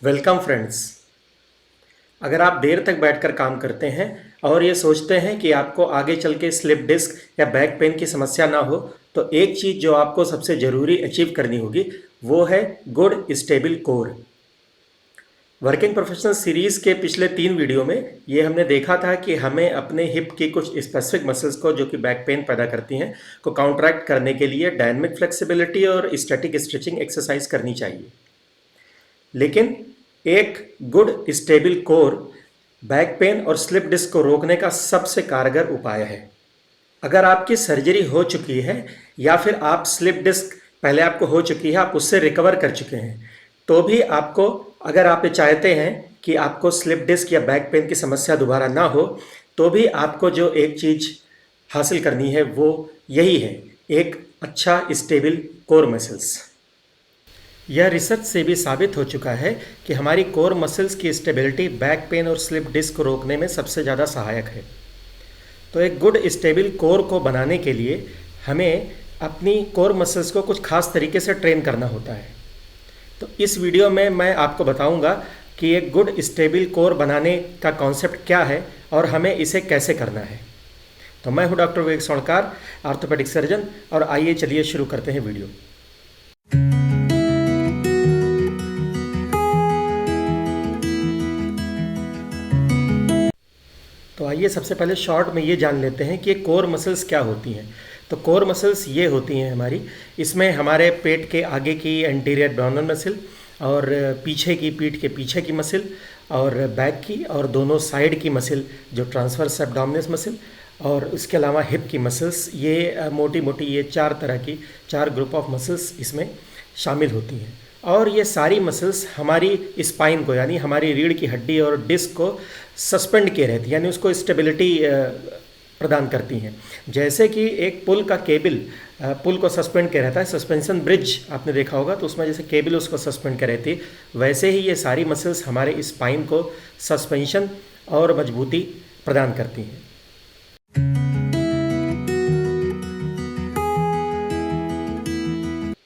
Welcome friends. अगर आप देर तक बैठकर काम करते हैं और ये सोचते हैं कि आपको आगे चल के स्लिप डिस्क या बैक पेन की समस्या ना हो, तो एक चीज़ जो आपको सबसे ज़रूरी अचीव करनी होगी वो है good stable core. Working professional series के पिछले 3 वीडियो में ये हमने देखा था कि हमें अपने हिप की कुछ स्पेसिफिक मसल्स को जो कि बैक पेन पैदा करती हैं को काउंटरैक्ट करने के लिए डायनामिक फ्लेक्सिबिलिटी और स्टैटिक स्ट्रेचिंग एक्सरसाइज करनी चाहिए। लेकिन एक good stable core back pain और स्लिप डिस्क को रोकने का सबसे कारगर उपाय है। अगर आपकी सर्जरी हो चुकी है या फिर आप स्लिप डिस्क पहले आपको हो चुकी है, आप उससे रिकवर कर चुके हैं, तो भी आपको, अगर आप ये चाहते हैं कि आपको स्लिप डिस्क या बैक पेन की समस्या दोबारा ना हो, तो भी आपको जो एक चीज़ हासिल करनी है वो यही है, एक अच्छा स्टेबल कोर मसल्स। यह रिसर्च से भी साबित हो चुका है कि हमारी कोर मसल्स की स्टेबिलिटी बैक पेन और स्लिप डिस्क को रोकने में सबसे ज़्यादा सहायक है। तो एक गुड स्टेबल कोर को बनाने के लिए हमें अपनी कोर मसल्स को कुछ खास तरीके से ट्रेन करना होता है। तो इस वीडियो में मैं आपको बताऊंगा कि एक गुड स्टेबल कोर बनाने का कॉन्सेप्ट क्या है और हमें इसे कैसे करना है। तो मैं हूं डॉक्टर विवेक सोनकार, ऑर्थोपेडिक सर्जन, और आइए चलिए शुरू करते हैं वीडियो। तो आइए सबसे पहले शॉर्ट में ये जान लेते हैं कि कोर मसल्स क्या होती हैं। तो कोर मसल्स ये होती हैं हमारी, इसमें हमारे पेट के आगे की एंटीरियर एब्डोमिनल मसल और पीछे की, पीठ के पीछे की मसल और बैक की और दोनों साइड की मसल जो ट्रांसवर्स एब्डोमिनस मसल, और उसके अलावा हिप की मसल्स, ये मोटी मोटी ये 4 ग्रुप ऑफ मसल्स इसमें शामिल होती हैं। और ये सारी मसल्स हमारी स्पाइन को, यानी हमारी रीढ़ की हड्डी और डिस्क को सस्पेंड किए रहती हैं, यानी उसको स्टेबिलिटी प्रदान करती हैं। जैसे कि एक पुल का केबल पुल को सस्पेंड किया रहता है, सस्पेंशन ब्रिज आपने देखा होगा, तो उसमें जैसे केबल उसको सस्पेंड कर रहती है, वैसे ही ये सारी मसल्स हमारे स्पाइन को सस्पेंशन और मजबूती प्रदान करती हैं।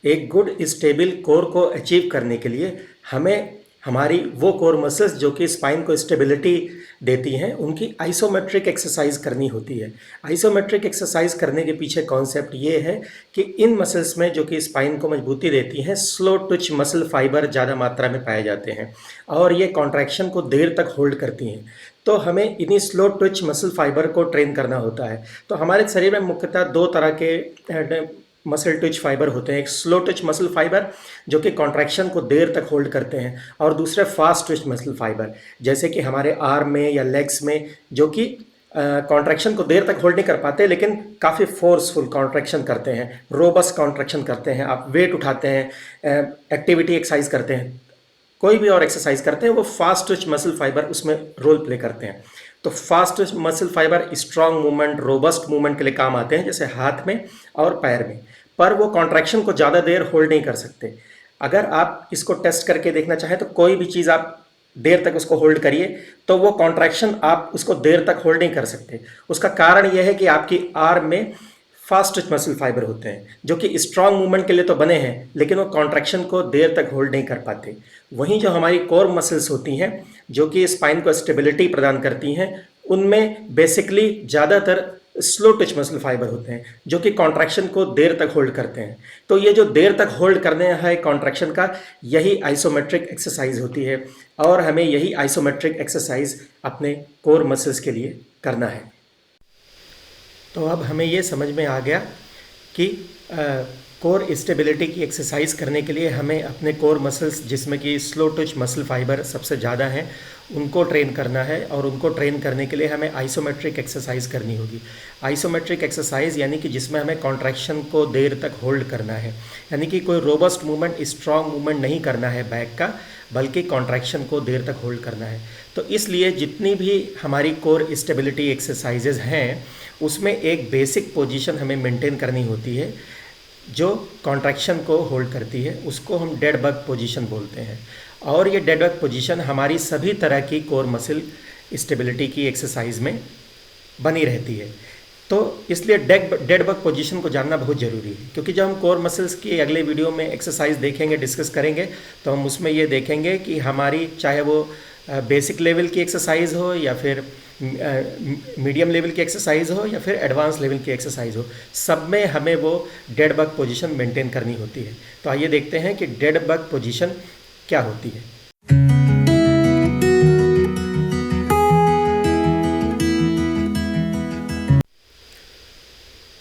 एक गुड स्टेबल कोर को अचीव करने के लिए हमें हमारी वो कोर मसल्स जो कि स्पाइन को स्टेबिलिटी देती हैं, उनकी आइसोमेट्रिक एक्सरसाइज करनी होती है। आइसोमेट्रिक एक्सरसाइज करने के पीछे कॉन्सेप्ट ये है कि इन मसल्स में जो कि स्पाइन को मजबूती देती हैं, स्लो ट्विच मसल फाइबर ज़्यादा मात्रा में पाए जाते हैं और ये कॉन्ट्रैक्शन को देर तक होल्ड करती हैं। तो हमें इन्हीं स्लो ट्विच मसल फाइबर को ट्रेन करना होता है। तो हमारे शरीर में मुख्यतः 2 तरह के मसल ट्विच फाइबर होते हैं। एक स्लो ट्विच मसल फाइबर जो कि कॉन्ट्रैक्शन को देर तक होल्ड करते हैं, और दूसरे फास्ट ट्विच मसल फाइबर जैसे कि हमारे आर्म में या लेग्स में, जो कि कॉन्ट्रैक्शन को देर तक होल्ड नहीं कर पाते लेकिन काफ़ी फोर्सफुल कॉन्ट्रैक्शन करते हैं, रोबस्ट कॉन्ट्रैक्शन करते हैं। आप वेट उठाते हैं, एक्टिविटी एक्सरसाइज करते हैं, कोई भी और एक्सरसाइज करते हैं, वो फास्ट ट्विच मसल फाइबर उसमें रोल प्ले करते हैं। तो fast Twitch muscle fibre strong movement, robust movement के लिए काम आते हैं, जैसे हाथ में और पैर में, पर वो कॉन्ट्रैक्शन को ज़्यादा देर होल्ड नहीं कर सकते। अगर आप इसको टेस्ट करके देखना चाहें तो कोई भी चीज़ आप देर तक उसको होल्ड करिए तो वो कॉन्ट्रैक्शन आप उसको देर तक होल्ड नहीं कर सकते। उसका कारण यह है कि आपकी आर्म में फास्ट ट्विच मसल फाइबर होते हैं जो कि स्ट्रॉन्ग मूवमेंट के लिए तो बने हैं, लेकिन वो कॉन्ट्रैक्शन को देर तक होल्ड नहीं कर पाते। वहीं जो हमारी कोर मसल्स होती हैं जो कि स्पाइन को स्टेबिलिटी प्रदान करती हैं, उनमें बेसिकली ज़्यादातर स्लो ट्विच मसल फाइबर होते हैं जो कि कॉन्ट्रैक्शन को देर तक होल्ड करते हैं। तो ये जो देर तक होल्ड करने है कॉन्ट्रैक्शन का, यही आइसोमेट्रिक एक्सरसाइज होती है, और हमें यही आइसोमेट्रिक एक्सरसाइज अपने कोर मसल्स के लिए करना है। तो अब हमें ये समझ में आ गया कि कोर स्टेबिलिटी की एक्सरसाइज करने के लिए हमें अपने कोर मसल्स, जिसमें कि स्लो ट्विच मसल फाइबर सबसे ज़्यादा हैं, उनको ट्रेन करना है, और उनको ट्रेन करने के लिए हमें आइसोमेट्रिक एक्सरसाइज करनी होगी। आइसोमेट्रिक एक्सरसाइज यानी कि जिसमें हमें कॉन्ट्रैक्शन को देर तक होल्ड करना है, यानी कि कोई रोबस्ट मूवमेंट, स्ट्रॉन्ग मूवमेंट नहीं करना है बैक का, बल्कि कॉन्ट्रैक्शन को देर तक होल्ड करना है। तो इसलिए जितनी भी हमारी कोर स्टेबिलिटी एक्सरसाइजेज हैं, उसमें एक बेसिक पोजीशन हमें मेंटेन करनी होती है जो कॉन्ट्रैक्शन को होल्ड करती है, उसको हम डेड बग पोजीशन बोलते हैं। और ये डेड बग पोजीशन हमारी सभी तरह की कोर मसल स्टेबिलिटी की एक्सरसाइज में बनी रहती है। तो इसलिए डेड बग पोजीशन को जानना बहुत ज़रूरी है, क्योंकि जब हम कोर मसल्स की अगले वीडियो में एक्सरसाइज देखेंगे, डिस्कस करेंगे, तो हम उसमें ये देखेंगे कि हमारी चाहे वो बेसिक लेवल की एक्सरसाइज हो या फिर मीडियम लेवल की एक्सरसाइज हो या फिर एडवांस लेवल की एक्सरसाइज हो, सब में हमें वो डेड बग पोजीशन मेंटेन करनी होती है। तो आइए देखते हैं कि डेड बग पोजीशन क्या होती है।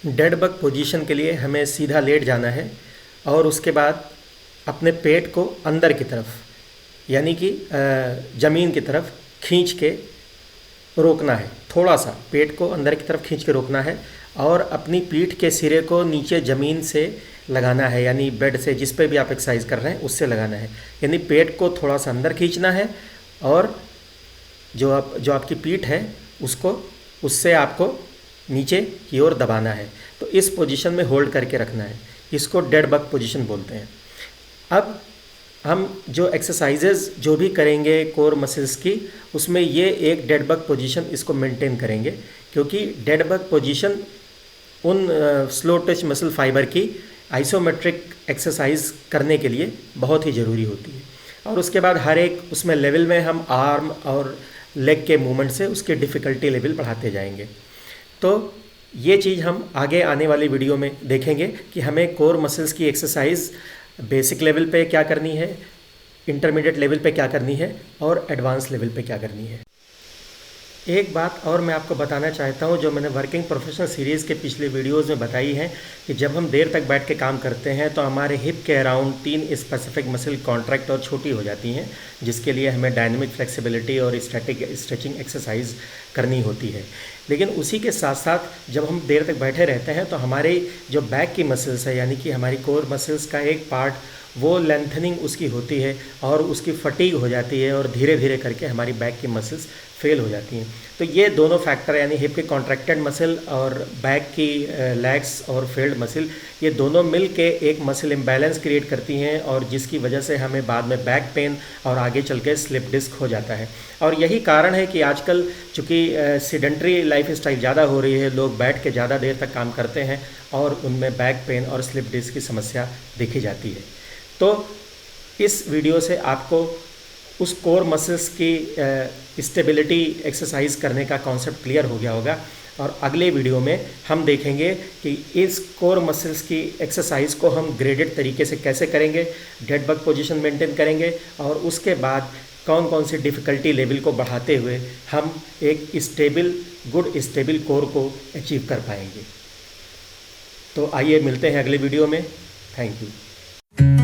डेड बग पोजीशन के लिए हमें सीधा लेट जाना है और उसके बाद अपने पेट को अंदर की तरफ, यानी कि ज़मीन की तरफ खींच के रोकना है। थोड़ा सा पेट को अंदर की तरफ खींच के रोकना है और अपनी पीठ के सिरे को नीचे ज़मीन से लगाना है, यानी बेड से, जिस पे भी आप एक्सरसाइज कर रहे हैं उससे लगाना है। यानी पेट को थोड़ा सा अंदर खींचना है और जो आपकी पीठ है उससे आपको नीचे की ओर दबाना है। तो इस पोजीशन में होल्ड करके रखना है, इसको डेड बग पोजीशन बोलते हैं। अब हम जो एक्सरसाइजेज जो भी करेंगे कोर मसल्स की, उसमें ये एक डेड बग पोजीशन इसको मेंटेन करेंगे, क्योंकि डेड बग पोजीशन उन स्लो टच मसल फाइबर की आइसोमेट्रिक एक्सरसाइज करने के लिए बहुत ही ज़रूरी होती है। और उसके बाद हर एक उसमें लेवल में हम आर्म और लेग के मूवमेंट से उसके डिफ़िकल्टी लेवल बढ़ाते जाएंगे। तो ये चीज़ हम आगे आने वाली वीडियो में देखेंगे कि हमें कोर मसल्स की एक्सरसाइज बेसिक लेवल पे क्या करनी है, इंटरमीडिएट लेवल पे क्या करनी है और एडवांस लेवल पे क्या करनी है। एक बात और मैं आपको बताना चाहता हूँ, जो मैंने वर्किंग प्रोफेशनल सीरीज़ के पिछले वीडियोज़ में बताई है, कि जब हम देर तक बैठ के काम करते हैं तो हमारे हिप के अराउंड 3 स्पेसिफिक मसल कॉन्ट्रैक्ट और छोटी हो जाती हैं, जिसके लिए हमें डायनेमिक फ्लेक्सिबिलिटी और स्टैटिक स्ट्रेचिंग एक्सरसाइज करनी होती है। लेकिन उसी के साथ साथ जब हम देर तक बैठे रहते हैं तो हमारे जो बैक की मसल्स है, यानी कि हमारी कोर मसल्स का एक पार्ट, वो लेंथनिंग उसकी होती है और उसकी फटीग हो जाती है और धीरे धीरे करके हमारी बैक की मसल्स फेल हो जाती हैं। तो ये दोनों फैक्टर, यानी हिप की कॉन्ट्रैक्टेड मसल और बैक की लेग्स और फेल्ड मसल, ये दोनों मिल के एक मसल इम्बैलेंस क्रिएट करती हैं और जिसकी वजह से हमें बाद में बैक पेन और आगे चल के स्लिप डिस्क हो जाता है। और यही कारण है कि आजकल चूँकि सीडेंट्री लाइफ स्टाइल ज़्यादा हो रही है, लोग बैठ के ज़्यादा देर तक काम करते हैं और उनमें बैक पेन और स्लिप डिस्क की समस्या देखी जाती है। तो इस वीडियो से आपको उस कोर मसल्स की स्टेबिलिटी एक्सरसाइज करने का कॉन्सेप्ट क्लियर हो गया होगा। और अगले वीडियो में हम देखेंगे कि इस कोर मसल्स की एक्सरसाइज को हम ग्रेडेड तरीके से कैसे करेंगे, डेड बग पोजीशन मेंटेन करेंगे और उसके बाद कौन कौन सी डिफ़िकल्टी लेवल को बढ़ाते हुए हम एक गुड स्टेबल कोर को अचीव कर पाएंगे। तो आइए मिलते हैं अगले वीडियो में। Thank you.